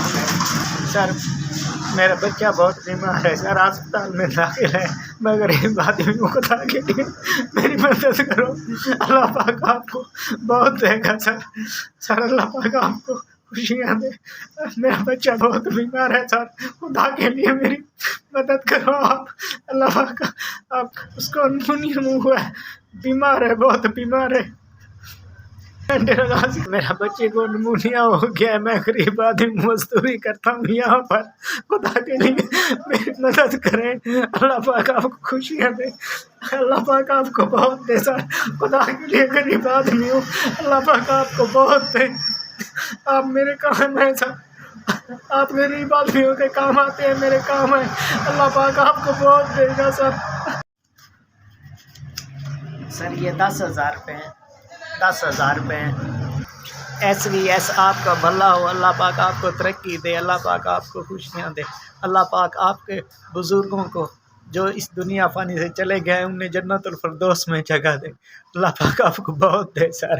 حال ہے سر، میرا بچہ بہت بیمار ہے سر، اسپتال میں داخل ہے، میں غریب آدمیوں کو کے لیے میری مدد کرو، اللہ پاک آپ کو بہت دے گا سر اللہ پاک آپ کو خوشیاں دے، میرا بچہ بہت بیمار ہے سر، خدا کے لیے میری مدد کرو آپ، اللہ پاک آپ اس کو نمونیا ہوا ہے، بیمار ہے، بہت بیمار ہے، میرا بچے کو نمونیا ہو گیا ہے، میں غریب آدمی مزدوری کرتا ہوں یہاں پر، خدا کے لیے میری مدد کریں، اللہ پاک آپ کو خوشیاں دے، اللہ پاک آپ کو بہت دے سر، خدا کے لیے غریب آدمی ہوں، اللہ پاک آپ کو بہت دے، آپ میرے کام ہیں سر، آپ غریب آدمیوں کے کام آتے ہیں، میرے کام ہیں، اللہ پاک آپ کو بہت دے گا سر یہ 10,000 روپے ہیں، 10,000 روپے ہیں، ایس آپ کا بھلا ہو، اللہ پاک آپ کو ترقی دے، اللہ پاک آپ کو خوشیاں دے، اللہ پاک آپ کے بزرگوں کو جو اس دنیا فانی سے چلے گئے انہیں جنت الفردوس میں جگہ دے، اللہ پاک آپ کو بہت دے سر،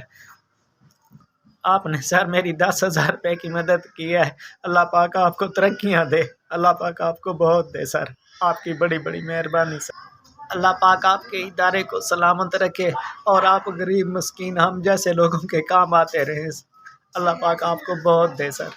آپ نے سر میری 10,000 روپے کی مدد کی ہے، اللہ پاک آپ کو ترقیاں دے، اللہ پاک آپ کو بہت دے سر، آپ کی بڑی بڑی مہربانی سر، اللہ پاک آپ کے ادارے کو سلامت رکھے اور آپ غریب مسکین ہم جیسے لوگوں کے کام آتے رہیں، اللہ پاک آپ کو بہت دے سر۔